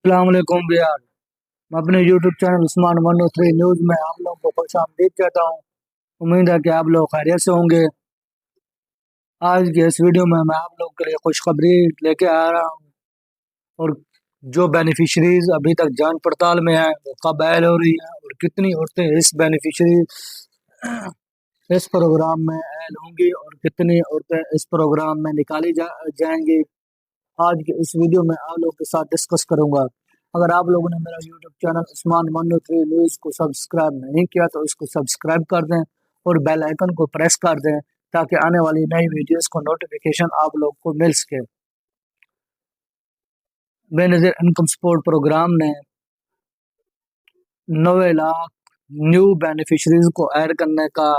السلام علیکم بیار، میں اپنے یوٹیوب چینل عثمان 103 نیوز میں آپ لوگوں کو خوش آمدید کہتا ہوں۔ امید ہے کہ آپ لوگ خیریت سے ہوں گے۔ آج کی اس ویڈیو میں آپ لوگوں کے لیے خوشخبری لے کے آ رہا ہوں، اور جو بینیفیشریز ابھی تک جانچ پڑتال میں ہیں وہ کب اہل ہو رہی ہیں، اور کتنی عورتیں اس بینیفیشری اس پروگرام میں اہل ہوں گی، اور کتنی عورتیں اس پروگرام میں نکالی جائیں گی۔ آج کے اس ویڈیو میں آپ لوگوں کے ساتھ ڈسکس کروں گا۔ اگر آپ لوگوں نے میرا یوٹیوب چینل عثمان 103 نیوز کو سبسکرائب نہیں کیا تو اس کو سبسکرائب کر دیں اور بیل آئیکن کو پریس کر دیں تاکہ آنے والی نئی ویڈیوز کو نوٹیفیکیشن آپ لوگ کو مل سکے۔ بے نظیر انکم سپورٹ پروگرام نے 90 لاکھ نیو بینیفیشریز کو ایڈ کرنے کا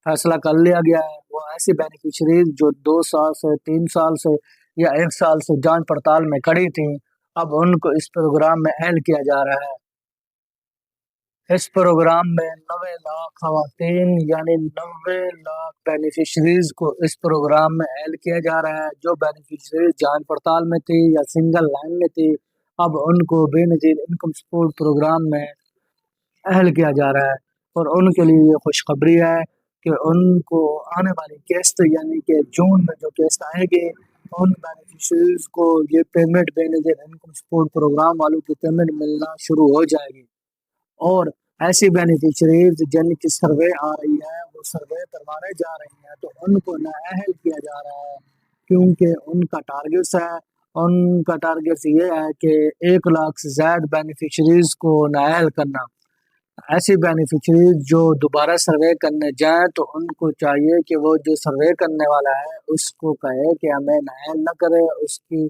فیصلہ کر لیا گیا ہے۔ وہ ایسی بینیفیشریز جو 2 سال سے 3 سال سے یا 1 سال سے جانچ پڑتال میں کھڑی تھیں، اب ان کو اس پروگرام میں اہل کیا جا رہا ہے۔ اس پروگرام میں 90 لاکھ خواتین یعنی 90 لاکھ بینیفیشریز کو اس پروگرام میں اہل کیا جا رہا ہے۔ جو بینیفیشریز جانچ پڑتال میں تھی یا سنگل لائن میں تھی، اب ان کو بے نظیر انکم سپورٹ پروگرام میں اہل کیا جا رہا ہے، اور ان کے لیے یہ خوشخبری ہے کہ ان کو آنے والی قسط یعنی کہ جون میں جو قسط آئے گی، ان بینیفیشریز کو یہ پیمنٹ بے نظیر انکم سپورٹ پروگرام والوں کی پیمنٹ ملنا شروع ہو جائے گی۔ اور ایسی بینیفیشریز جن کی سروے آ رہی ہے وہ سروے کروانے جا رہی ہیں، تو ان کو نااہل کیا جا رہا ہے، کیونکہ ان کا ٹارگیٹس ہے۔ ان کا ٹارگیٹس یہ ہے کہ 1 لاکھ سے زائد بینیفیشریز کو نااہل کرنا۔ ایسی بینیفیشریز جو دوبارہ سروے کرنے جائیں تو ان کو چاہیے کہ وہ جو سروے کرنے والا ہے اس کو کہے کہ ہمیں نااہل نہ کرے، اس کی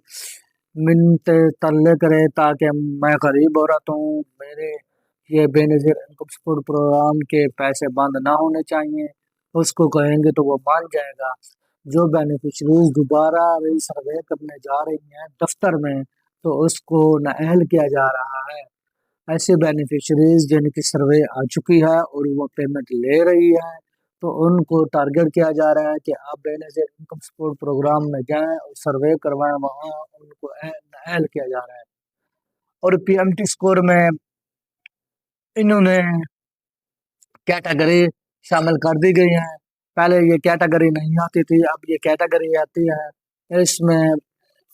منت ترلے کرے تاکہ میں غریب عورت ہوں، میرے یہ بے نظیر انکم سپورٹ پروگرام کے پیسے بند نہ ہونے چاہیے۔ اس کو کہیں گے تو وہ مان جائے گا۔ جو بینیفیشریز دوبارہ ری سروے کرنے جا رہی ہیں دفتر میں، تو اس کو نااہل کیا جا رہا ہے۔ ایسے بینیفیشریز جن کی سروے آ چکی ہے اور وہ پیمنٹ لے رہی ہے، تو ان کو ٹارگٹ کیا جا رہا ہے کہ آپ بے نظیر انکم سپورٹ پروگرام میں جائیں اور سروے کروائیں، وہاں ان کو نااہل کیا جا رہا ہے۔ اور پی ایم ٹی اسکور میں انہوں نے کیٹیگری شامل کر دی گئی ہیں۔ پہلے یہ کیٹیگری نہیں آتی تھی، اب یہ کیٹیگری آتی ہے۔ اس میں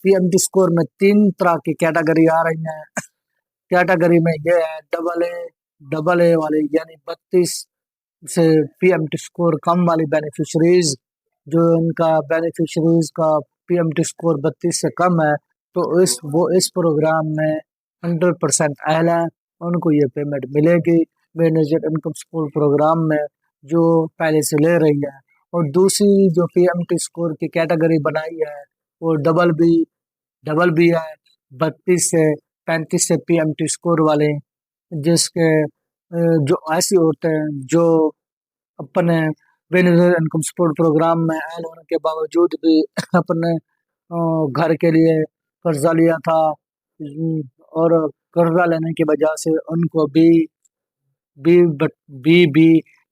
پی ایم ٹی اسکور میں 3 طرح کی کیٹیگری آ رہی ہیں۔ کیٹیگری میں یہ ہے ڈبل اے والی، یعنی 32 سے پی ایم ٹی اسکور کم والی بینیفیشریز، جو ان کا بینیفیشریز کا پی ایم ٹی اسکور 32 سے کم ہے، تو وہ اس پروگرام میں 100% اہل ہیں، ان کو یہ پیمنٹ ملے گی بے نظیر انکم سپورٹ پروگرام میں جو پہلے سے لے رہی ہے۔ اور دوسری جو پی ایم ٹی اسکور کی کیٹیگری بنائی ہے وہ ڈبل بی ہے، 32 سے 35 سے پی ایم ٹی اسکور والے، جس کے جو ایسی عورتیں جو اپنے بے نظیر انکم سپورٹ پروگرام میں اہل ہونے کے باوجود بھی اپنے گھر کے لیے قرضہ لیا تھا، اور قرضہ لینے کی وجہ سے ان کو بی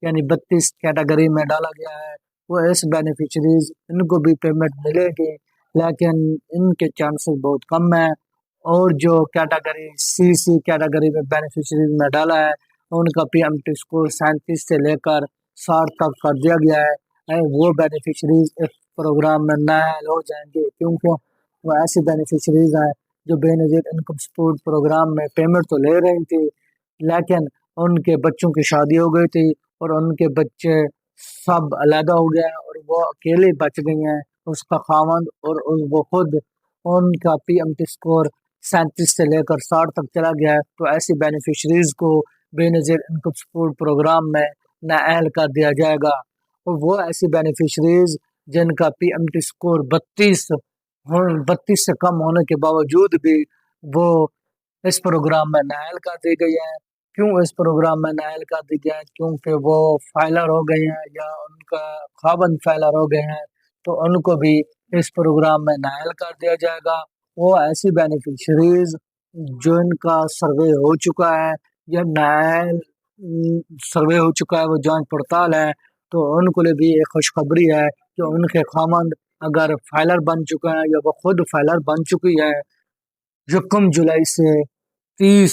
یعنی 32 کیٹیگری میں ڈالا گیا ہے۔ وہ اس بینیفیشریز ان کو بھی پیمنٹ ملے گی، لیکن ان کے چانسز بہت کم ہیں۔ اور جو کیٹیگری سی کیٹیگری میں بینیفیشریز میں ڈالا ہے، ان کا پی ایم ٹی اسکور 37 سے لے کر 60 تک کر دیا گیا ہے۔ وہ بینیفیشریز اس پروگرام میں نااہل ہو جائیں گے، کیونکہ وہ ایسی بینیفیشریز ہیں جو بے نظیر انکم سپورٹ پروگرام میں پیمنٹ تو لے رہی تھی، لیکن ان کے بچوں کی شادی ہو گئی تھی اور ان کے بچے سب علیحدہ ہو گئے اور وہ اکیلے بچ گئی ہیں، اس کا خاوند اور وہ خود۔ ان کا پی ایم ٹی اسکور 37 سے لے کر 60 تک چلا گیا ہے، تو ایسی بینیفیشریز کو بے نظیر انکم سپورٹ پروگرام میں نااہل کر دیا جائے گا۔ اور وہ ایسی بینیفیشریز جن کا پی ایم ٹی اسکور 32 سے کم ہونے کے باوجود بھی وہ اس پروگرام میں نااہل کر دی گئی ہے۔ کیوں اس پروگرام میں نااہل کر دی گیا ہے؟ کیونکہ وہ فائلر ہو گئی ہیں یا ان کا خاوند فائلر ہو گئے ہیں، تو ان کو بھی اس پروگرام میں نااہل کر دیا جائے گا۔ وہ ایسی بینیفیشریز جو ان کا سروے ہو چکا ہے یا نااہل سروے ہو چکا ہے، وہ جانچ پڑتال ہے، تو ان کو لیے بھی ایک خوشخبری ہے کہ ان کے خاوند اگر فائلر بن چکا ہے یا وہ خود فائلر بن چکی ہے، 1 جولائی سے 30